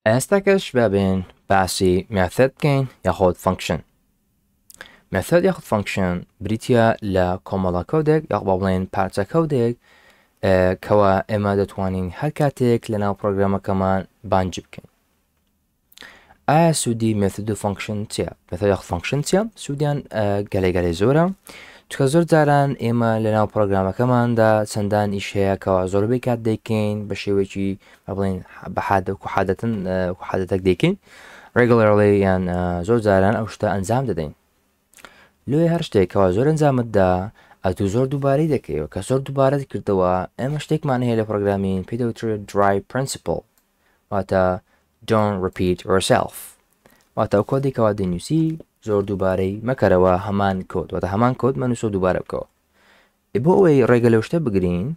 ئێستاکەش بابێن باسی مێثۆد بکەین یاخۆت فانکشن. مێثۆد یاخود فانکشن بریتە لە کۆمەڵە کەودێک یاخ با بڵێن پارچە کەودێک کەوا ئێمە دەتوانین هەر کاتێک لە ناو پرۆگرامەکەمان بانگی بکەین. ئایا سوودی مێثۆد و فانکشن چییە؟ مێثۆد یاخود فانکشن چییە؟ سوودیان گەلێ زۆرە، چکە زۆر جاران ئێمە لە ناو پرۆگرامەکەماندا چەندان ئیش هەیە کەوا زۆربەی کات دەیکەین بە شێوەیەکی بڵێن حادەتەک دەیکەین ڕێگوڵەرلی یان زۆر جاران ئەو شتە ئەنجام دەدەین. لێ هەر شتێکەوە زۆر ئەنجامتدا ئەتو زۆر دووبارەی دەکەیەوە کە زۆر دووبارەت کردەوە ئێمە شتێکمان هەیە لە پرۆگرامین پێی دەوترێت dry principle واتە don't repeat yourself واتە ئەو کۆدێکەوە دەنووسی زۆر دووبارەی مەکەرەوە هەمان کۆد واتە هەمان کۆد منووسە دووبارە بکەوە. بۆ ئەوەی ڕێگە لەو شتە بگرین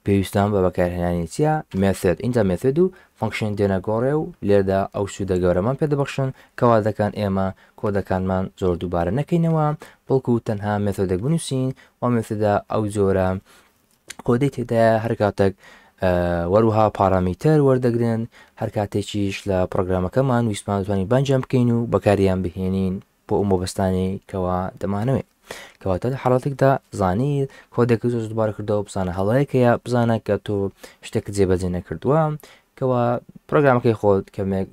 پێویستان بە بەکارهێنانی چیە؟ مێثۆد. اینجا مێثۆد و فانکشن دێنە گۆڕێ و لێردا ئەو سوودە گەورەمان پێدەبەخشن کەوا دەکەن ئێمە کۆدەکانمان زۆر دووبارە نەکەینەوە بەڵکو تەنها مێثۆدێک بنووسین و مێثۆدە ئەو زۆرە کۆدەی تێدایە هەر کاتێک وەروها پارامتر وەردەگرن هەر کاتێکیش لە پرۆگرامەکەمان ویسمان دەتوانین بانجام بکەین و بەکاریان بهێنین بۆ ئەو مۆبەستانی کەوا دەمانەوێت. کەواتە لە حاڵەتێکدا زانیت کۆدێکی زۆر دووبارە کردەوە بزانە هەڵەیەکەیە بزانە کە تۆ شتێکت جێبەجێ نەکردووە کەوا پرۆگرامەکەی خۆت کەمێک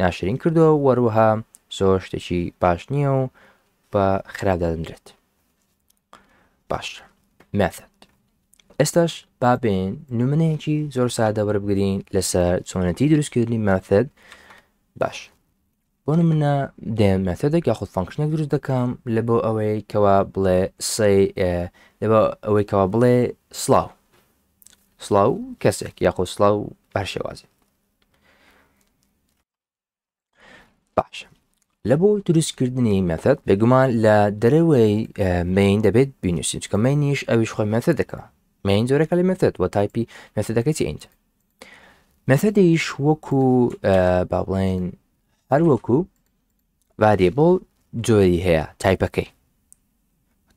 ناشرین کردووە وەروەها زۆر شتێکی باش نییە و بە خراپدا دەدرێت. باش مێثۆد. ئێستاش بابێن نمونەیەکی زۆر سادە وەربگرین لەسەر چۆنەتی دروستکردنی مێثۆد. باش بۆ نمونە دێم مێثۆدێک یاخود فانکشنێک دروست دەکەم لە بۆ ئەوەی کەوا بڵێ لە بۆ ئەوەی کەوا بڵێ سڵاو کەسێک یاخود سڵاو بەر شێوازی. باش لە بۆ دروستکردنی مێثۆد بێگومان لە دەرەوەی مین دەبێت بینوسین چکە مینیش ئەویش خۆی مێثۆدەکە. مین زۆرەکە لە مێثۆد وە تایپی مێثۆدەکەی چی ئینجا. مێثۆدیش وەکو با بڵێن هەر وەکو ڤاریبڵ جۆری هەیە تایپەکەی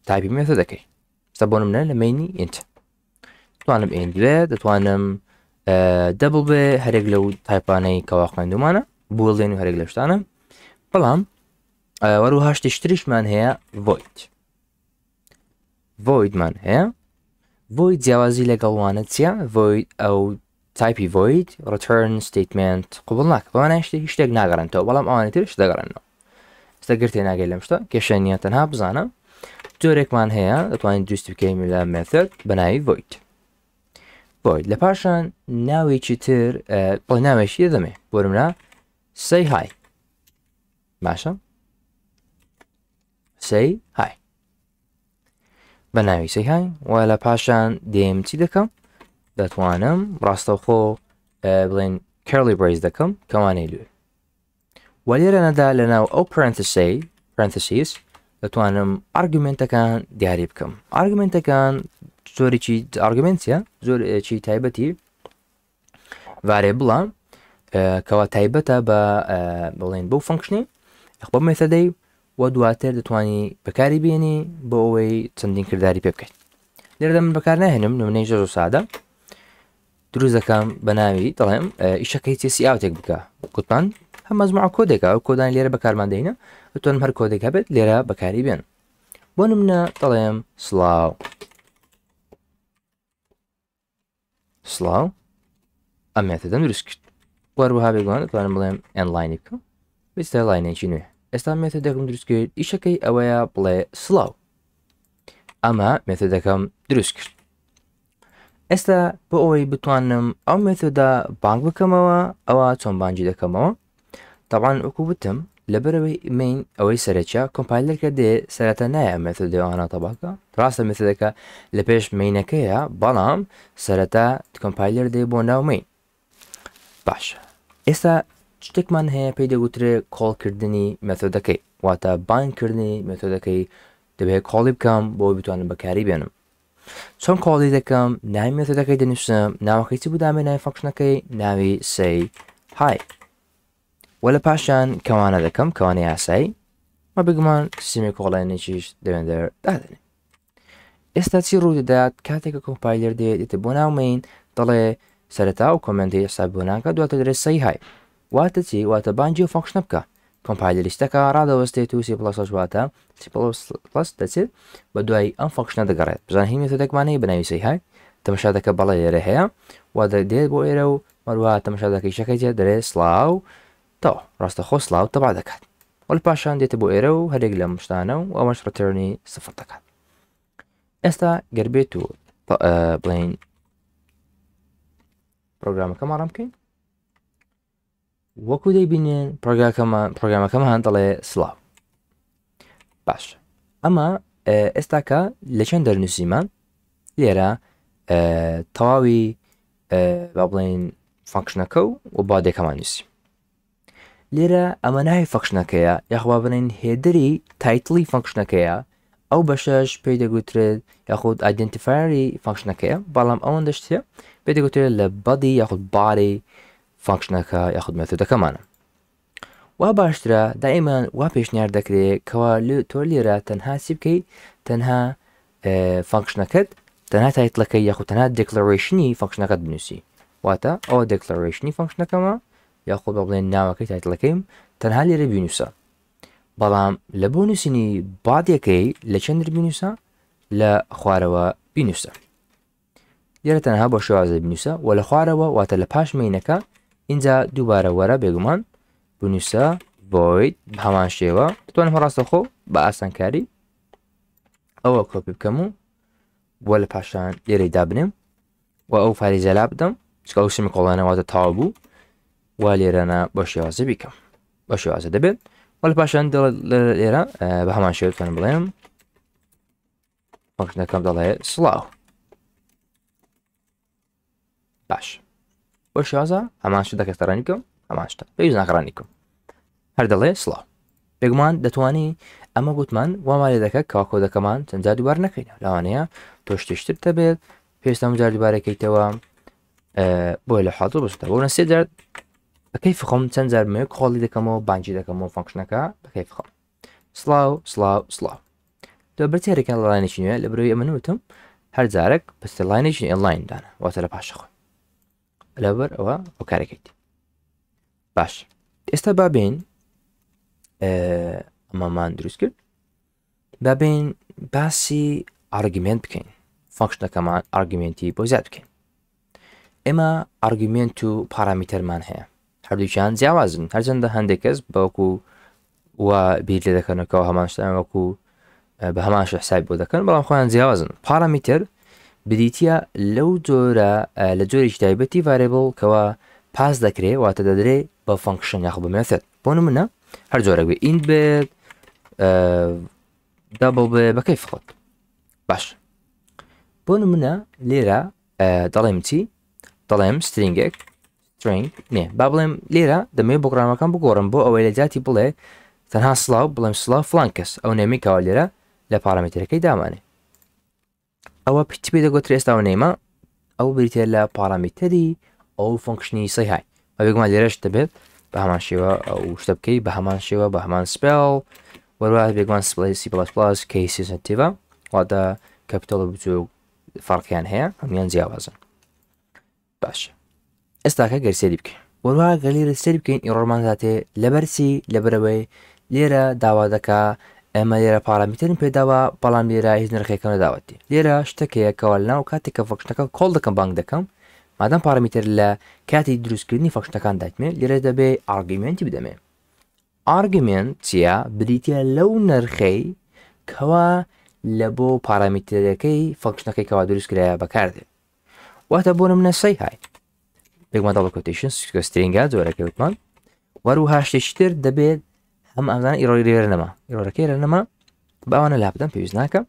تایپی مێثۆدەکەی. ستا بۆ نمونە لە مینی ئینت دەتوانم ئین دوێت دەتوانم دەبڵ بێ هەرێک لەو تایپانەی کەوا خوێندومانە بوڵێن و هەرێک لە شتانە. بەڵام وەروها شتیشتریشمان هەیە ڤۆیدمان هەیە. ڤۆید جیاوازی لەگەڵوانە چییە؟ ڤۆید ئەو تایپی ڤۆید ڕترن ستیتمنت قوبڵ ناکە بەوانە شتێک ناگەڕێنەوە بەڵام ئەوانەی ترش دەگەڕێنەوە. ئێستا گرتێ ناگەی لەم شتە کێشە نییە تەنها بزانە جۆرێکمان هەیە دەتوانین دروستی بکەین لە مێثۆد بە ناوی ڤۆید. لە پاشان ناوێکی تر بڵێ ناوێکی دەمێ بۆ نمونە say hi. باشە say hi بە ناوی say hi و لە پاشان دێم چی دەکەم دەتوانم ڕاستەوخۆ بڵێن curly brace دەکەم کەوانەی لێ و لێرەنەدا لە ناو ئەو parentheses دەتوانم ئارگومنتەکان دیاری بکەم. ئارگومنتەکان زۆرێکی ئارگومنتە زۆرێکی تایبەتی ڤاریبڵە کەوا تایبەتە بە بڵێن بەو فانکشنی بە مێثۆدەی و دواتر دەتوانی بەکاری بێنی بۆ ئەوەی چەندین کردداری پێ بکەیت. لێرەدا من بەکار ناهێنم نمونەی زۆر سادە دروست دەکەم بە ناوی دەڵێم ئیشەکەی چێسی ئاوتێک بکە گوتمان هەم مەزموع کۆدێکە ئەو کۆدانی لێرە بەکارمان دەینە دەتوانم هەر کۆدێک هەبێت لێرە بەکاری بێن. بۆ نمونە دەڵێم سڵاو ئەم مێثۆدەم دروست کرد. وەروەها بێگومان دەتوانم بڵێم ئەنلاینی بکەم ویستە لاینێکی نوێ. ئێستا مێثۆدەکەم دروست کرد ئیشەکەی ئەوەیە بڵێ سڵاو ئەمە مێثۆدەکەم دروست کرد. ئێستا بۆ ئەوەی بتوانم ئەو مێثۆدە بانگ بکەمەوە ئەوە چۆن بانگی دەکەمەوە. تەبعاً وەکو وتم لەبەرەوەی مین ئەوەی سەرەکیە کۆمپایلەرکە دێ سەرەتا نایە مێثۆدەوانە تەباکە ڕاستە مێثۆدەکە لە پێش مینەکەیە بەڵام سەرەتا کۆمپایلەر دێ بۆ ناو مین. باشە ئێستا شتێکمان هەیە پێی دەگوترێت کۆڵکردنی مێثۆدەکەی واتە بانگکردنی مێثۆدەکەی دەبێت کۆڵی بکەم بۆ بتوانم بەکاری بێنم. چۆن کۆڵی دەکەم ناوی مێثۆدەکەی دەنووسم ناوەکەی چی بودامێ ناوی فانکشنەکەی ناوی say hi و لە پاشان کەوانە دەکەم کەوانەی یاسایی مە بگومان سیستمی کۆڵێنێکیش دەوێندەر دادنێ. ئێستا چی ڕوو دەدات کاتێکە کۆمپایلەر دێت بۆ ناو مین دەڵێ سەرەتا و کۆمنتی حساب بۆ ناکە دواتە دەرێت say hi واتە چی واتە بانجی و فانکشنە بکە کۆمپایللیستەکە ڕادەوەستێت و C++ واتە C++ دەچێت بە دوای ئەم فانکشنە دەگەڕێت بزان هی مێتۆدێکمانەیە بناویسی هاي تەمەشا دەکە بەڵێ لێرە هەیە وا دێت بۆ ئێرە و مەروە تەمەشا دەکەی شەکەی جێ دەرێت سلااو تەوا ڕاستەخۆ سلااو تەبا دەکات وەل پاشان دێتە بۆ ئێرە و هەرێک لە مشتانە و ئەوەش ڕترنی سفر دەکات ئێستا گەربێت و بڵین پرۆگرامەکەمان ڕام بکەین وەکو دەیبینێن پرۆگرامەکەمان دەڵێ سلااو باش ئەمە ئێستاکە لە چەند دەرنووسیمان لێرە تەواوی با بڵین فانکشنەکە و بادێکەمان نووسی لێرە ئەمە ناوی فانکشنەکەیە یاخوا بنین هێدری تایتڵی فانکشنەکەیە ئەو بەشەش پێی دەگوترێت یاخود ئایدنتیفایری فانکشنەکەیە بەڵام ئەوەندە شتێ پێی دەگوترێت لە بەدی یاخود باری فانکشنەکە یاخود مێتۆدەکەمانە وا باشترە دائیمان وا پێشنیار دەکرێت کەوا تۆ لێرە تەنها چی بکەیت تەنها فانکشنەکەت تەنها تایتڵەکەی یاخود تەنها دیکلەرێشنی فانکشنەکەت بنووسی واتە ئەوە دیکلەرێشنی فانکشنەکەمە یاخود بە بڵێن ناوەکەی تایتڵەکەیم تەنها لێرە بینوسە بەڵام لە بۆ نووسینی بادێکەکەی لە چەندر بینوسە لە خوارەوە بینوسە لێرە تەنها بۆ شێوازە بنووسە و لە خوارەوە واتە لە پاش مینەکە اینجا دووبارە وەرە بێگومان بنووسە void بە هەمان شێوە دەتوانم ڕاستەخۆ بە ئاسانکاری ئەوە کۆپی بکەم و بۆ لە پاشان لێرەی دابنێم و ئەو فاریزەلا بدەم چکە ئەو سمی کۆڵانەواتە تاوا بوو وا لێرەنە بۆ شێوازە بیکەم بە شێوازە دەبێت و لە پاشان لێرە بە هەمان شێوە توانم بڵێم فانکشنەکەم دەڵێ سلااو باش بۆ شێوازە هەمان شت دەکەستەڕانی بکەم هەمان شتە پێویست ناکڕانی بکەم هەر دەڵێ سلااو بێگومان دەتوانی ئەمە گوتمان وامان لێ دەکات کەوا کۆدەکەمان چەند جار دووبار نەکەین لەوانەیە تۆ شتێشتر دەبێت پێویستە جار دووبارەکەیتەوە بۆ لە حاڵ بەشتە بۆ سێ جار بەکەی فخۆم چەند جار مێ کۆڵی دەکەمەوە بانجی دەکەمەوە فانکشنەکە بەکەی فخۆم سلااو سلااو سلااو دۆ بەرتێرەکان لەڵانێکی نوێ لە بەرەوەی ئەمە نوتم هەر جارێک پستە لاینێکی ئێنلاین واتە لە پاشەخۆی لەبەر ئەوە بۆ کارەکەیت باش ئێستا بابین ئەمەمان دروست کرد بابین باسی ئارگومنت بکەین فانکشنەکەمان ئارگومنتی بۆ زیاد بکەین ئێمە ئارگومنت و پارامیتەرمان هەیە هەردووچیان جیاوازن هەرچەندە هەندێک کەس بەوەکو وە بیر لێ دەکەنەوە هەمان شتان وەکو بە هەمانش حساب بۆ دەکەن بەڵام خۆیان جیاوازن پارامیتەر بریتە لەو جۆرە لە جۆرێکی تایبەتی ڤارێبڵ کەوا پاس دەکرێت واتە دەدرێت بە فانکشن یاخود بە مێثۆد بۆ نمونە هەر جۆرەك بێ ئینت بێت دابڵ بێ بەکەی فخۆت باش بۆ نمونە لێرە دەڵێم چی دەڵێم سترینگێک string نێ با بڵێم لێرە دەمەوێت بۆگرامەکان بگۆڕم بۆ ئەوەی لە جاتی بڵێ تەنها سلااو بڵێم سلااو فلان کەس ئەو نێمیکەوە لێرە لە پارامیتەرەکەی دامانێ ئەوە پچ پێ دەگوترێ ئێستا نێمە ئەو بریتە لە پارامیتەری ئەو فانکشنی سەیهای بێگومان لێرەش دەبێت بە هەمان شێوە ئەو شتە بکەی بە هەمان شێوە بە هەمان سپێڵ وەروە بێگومان C++ کەیسی سنتیڤە واتە کەپیتەڵ بچوو فەرقیان هەیە هەمویان جیاوازن باش ئێستاکە گەرسێری بکەین وەروە گەلێرە سەری بکەین ئیڕۆمان داتێ لەبەرچی لەبەرەوەی لێرە داوا دەکا ئەمە لێرە پارامیتەرین پێداوە بەڵام لێرە هیچ نرخێکە نەداوەتی لێرە شتەکەیە کەوە ناو کاتێک کە فانکشنەکە کۆڵ دەکەم بانگ دەکەم مادەم پارامیتەر لە کاتی دروستکردنی فانکشنەکان داتمێ لێرە دەبێ ئارگومنتی بدەمێ ئارگومنت چیە بریتە لەو نرخەی کەوا لە بۆ پارامیتەرەکەی فانکشنەکەی کەوا دروست کرایە بەکاردێت واتە بۆ نمونە سەیهای بێگومان دەڵ کۆتیشن سترینگە جۆرەکەی وتمان وەروها شتێکی تر دەبێت هەم ئەمزانە ئیرۆری نەما ئیرۆرەکەی نەما باوانە لا بدەم پێویست ناکەم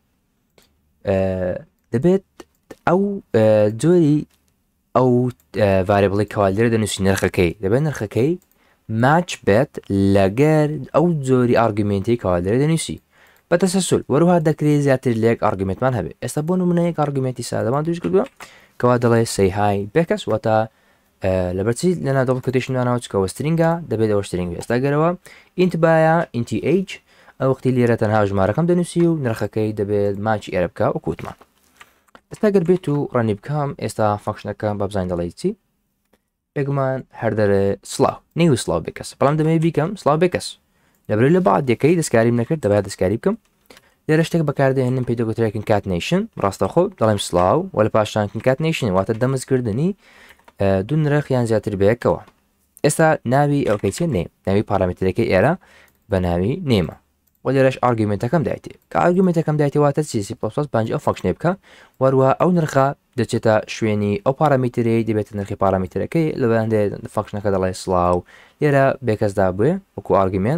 دەبێت ئەو جۆری ئەو ڤارێبڵی کەوا لێرە دەنووسی نرخەکەی دەبێت نرخەکەی ماچ بێت لەگەر ئەو جۆری ئارگومنتی کەوا لێرە دەنووسی بەتەسەسول وەروها دەکرێت زیاتر لێک ئارگومنتمان هەبێت ئێستا بۆ نمونەیەک ئارگومنتی سادەمان دروست کردووە کەوا دەڵێ سەیهای بێکەس واتە لەبەرچی لەنا دڵ کۆتیشنانەوە چکەوە سترینگە دەبێت ئەوە سترینگ ئێستا گەرەوە ئینت باە ئینتی h ئەو وەختی لێرە تەنها ژمارەکەم دەنووسی و نرخەکەی دەبێت ماچی ئێرە بکە و کووتمان ئێستا گەر بێت و ڕەنی بکەم ئێستا فانکشنەکە بە بزانین دەڵێ چی بێگومان هەردەرە سلااو نێوی سلااو بکەس بەڵام دەمەوێت بیکەم سلااو بکەس لەبرێت لە بعد یەکەی دەستکاریم نەکرد دەبات دەستکاری بکەم لێرە شتێک بەکاردێنم پێی دەگوترێکن کاتنیشن ڕاستەخۆ دەڵێم سلااو و لە پاشان کاتنیشن واتە دەمەزگردنی دوو نرخ یان زیاتر بەیەکەوە ئێستا ناوی ئەوکەی چێ نێم ناوی پارامترەکەی ئێرە بە ناوی نێمە و لێرەش ئارگومنتەکەم دایێت کە ئارگومنتەکەم دایێتەوەتە چی پنج ئەو فەنکشنێ بکە وەروە ئەو نرخە دەچێتە شوێنی ئەو پارامتری دەبێت نرخی پارامترەکەی لە بەندێ فەنکشنەکە دەڵێ سلااو لێرە بێکەسدا بێ وەکو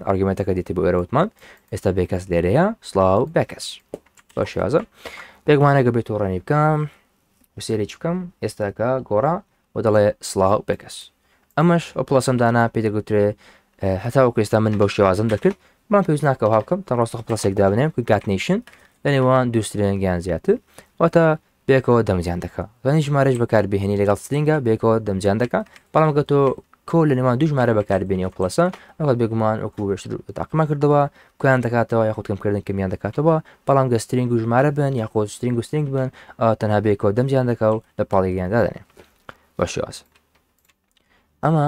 ئارگومنتەکە دیتی بۆ ئێرەوتمان ئێستا بێکەس لێرەیە سلااو بێکەس بە شێوازە بێگومانەگە بێت ڕێنی بکەم وسێرێکی بکەم ئێستاکە گۆڕا و دەڵێ سلااو بێکەس ئەمەش ئەو پڵەسەمدانا پێ دەگوترێ هەتا وەکو ئێستا من بەو شێوازم دەکرد بەڵام پێویست ناکەوە بکەم تا ڕاستە پڵەسێکدا بنێم کە کاتنیشن لە نێوان دوو سترینگیان زیاتر واتە بێکەوە دەمجیان دەکە زانی ژمارەش بەکاربهێنی لەگەڵ سترینگە بێکەوە دەمجیان دەکە بەڵام گە تۆ کۆ لە نێوان دوو ژمارە بەکاربێنی و پڵەسە ئەوەت بێگومان وەکو بێشتر تاقیمان کردەوە کویان دەکاتەوە یاخود کەمکردن کەمیان دەکاتەوە بەڵام گە سترینگ و ژمارە بن یاخۆ سترینگ و سترینگ بن تەنها بێکەوە دەمجیان دەکە و لە پاڵێکیاندا دەنێ بە شێواز ئەمە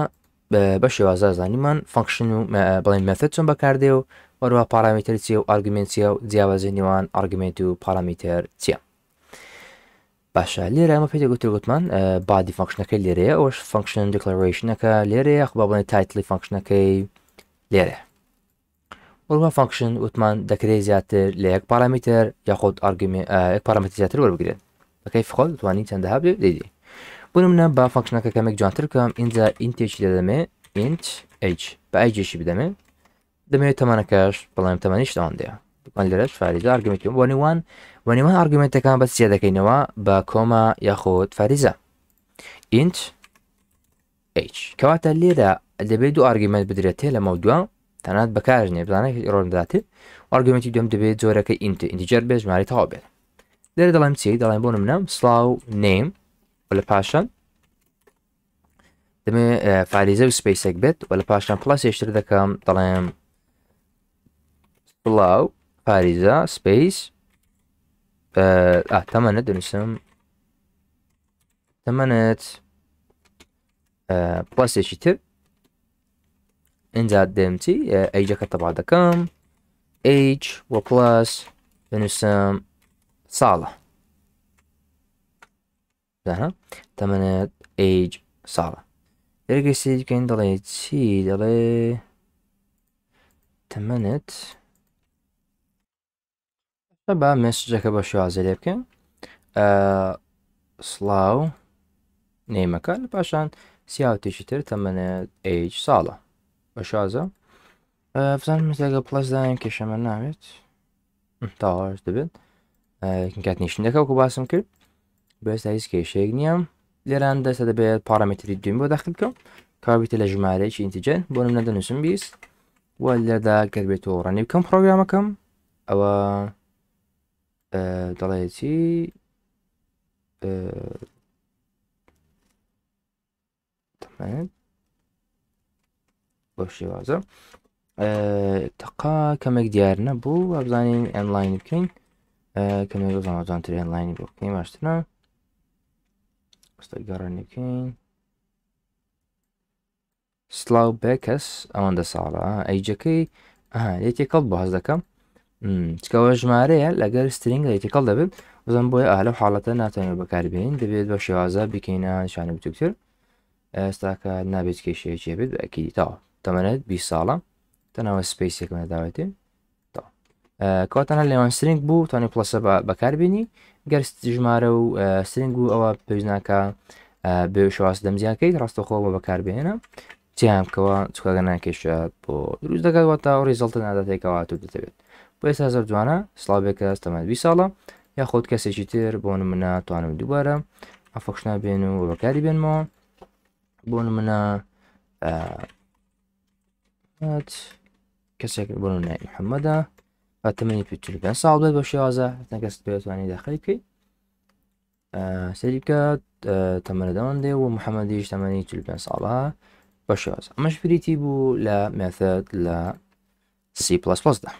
بە شێوازە زانیمان فەنکشن و بڵین مەثۆد چۆن بەکاردێ و وەروە پارامتر چیە و ئارگومنتچیە و جیاوازی نێوان ئارگومنت و پارامتر چییە باشە لێرە ئەمە پێ گوتمان بادی فەنکشنەکەی لێرەیە ئەوش فەنکشن دیکلەرێشنەکە لێرەیە خو بڵێن تایتلی فەنکشنەکەی لێرە وەروە فەنکشن وتمان دەکرێت زیاتر لە یەک پارامتر یاخود یەک پارامتر زیاتر وەربگرێت بەکەی خۆ دەتوانین چەندەها بێ دەیدی بۆ منە با فەنکشنەکە کەمێک جوانتر بکەم اینجا ئینتێکی دەدەمێ ئینت h بە ئایجێشی بدەمێ دەمەوێت تەمانەکەش بەڵام تەمەنیش تاوانندەیە بکان لێرەش فاریزە ئارگومنتی وەنیوان ئارگومنتەکان بە چیە دەکەینەوە بە کۆما یاخۆت فاریزە ئینت h کەواتە لێرە دەبێت دوو ئارگومنت بدرێتێ لە مەودووە تەنات بەکارژ نێ بزانێت ڕۆنداتێت ئارگومنتی دوم دەبێت جۆرەکە ئینتیجەر بێ ژماری تەواو بێت لێرە دەڵێم چی دەڵێن بۆ منە سلااو نێم لە پاشان دەمێ فاریزە و سپیسێک بێت و لە پاشان پلاس هێشتر دەکەم دەڵێم سلااو فاریزە سپیس تەمەنێت دەنووسم تەمەنێت پلاسێکی تر اینجا دێمچی ئەیجەکە تەبا دەکەم h و پلاس دەنووسم ساڵە تەمەنێت h ساڵە دەرگەی سێ بکەین دەڵێ چی دەڵێ تەمەنێت با مێسجەکە بە شوازە لێ بکەین سلااو نێمەکە لە پاشان سیاوتێکی تر تەمەنێت h ساڵە بە شازە بزانم مزەگە پلەسدایم کێشەمە ناوێت تاواش دەبێت کاتنیشن دەکە وەکو باسم کرد بەستا هیچ کێشەیەک نییە لێران دەستە دەبێت پارامتری دویم بۆ داخل بکەم کابیتە لە ژمارەیەکی ئینتیجەر بۆ من دەنووسم 20 و لێدا گەربێتەوە ڕەنی بکەم پرۆگرامەکەم ئەوە دەڵێتی بۆ شێوازە تەقا کەمێک دیار نەبوو و بزانین ئەنلاینی بکەین کەمێک زانتر ئەنلاینی بۆ بکەین باشترە گەڕانی بکەین سلااو بێکەس ئەوەندە ساڵە ئەیجەکەی لێتێکەڵ بۆ هەز دەکەم چکەوە ژمارەیە لەگەر سترینگ لێتێکەڵ دەبێت بزم بۆیە لەو حاڵەتە ناتوانێت بەکاربێنین دەبێت بە شێوازە بکەینە شانە بچووکتر ئێستاکە نابێت کێشەیەکی بێت ئەکیدیتەوە تەمەنێت 20 ساڵە تەنەوە سپیسێکم نەداوێتێ کاتەنە لێوان سترینگ بوو توانێت پلەسە بەکاربێنی گەر ژمارە و سترینگ و ئەوە پێویستناکە بێ شواز دەمزیانکەیت ڕاستەخۆەوە بەکاربێنە چیان بکەوە چکەگە ناکێشە بۆ دروست دەکەوەتە و ڕیزڵتە ناداتێکەوە تو دەتەوێت بۆ ئێستا زۆر جوانە سڵاوێکە تەمەنێت 20 ساڵە یاخۆت کەسێکی تر بۆ نمونە توانم دووبارە ئەفەخشنا بێن و بەکاری بێنمەوە بۆ نمونە کەسێک بۆ نای محەممەدا تەمەنی پێ ساڵ بێت بە شێوازە کەس بێتوانانی داخلی بکەیت سەری بکات تەمەنە دەوەندێ و محەممەدیش تەمەنی 45 ساڵە بە شێوازە ئەمەش بریتی بوو لە مێثۆد لە C++دا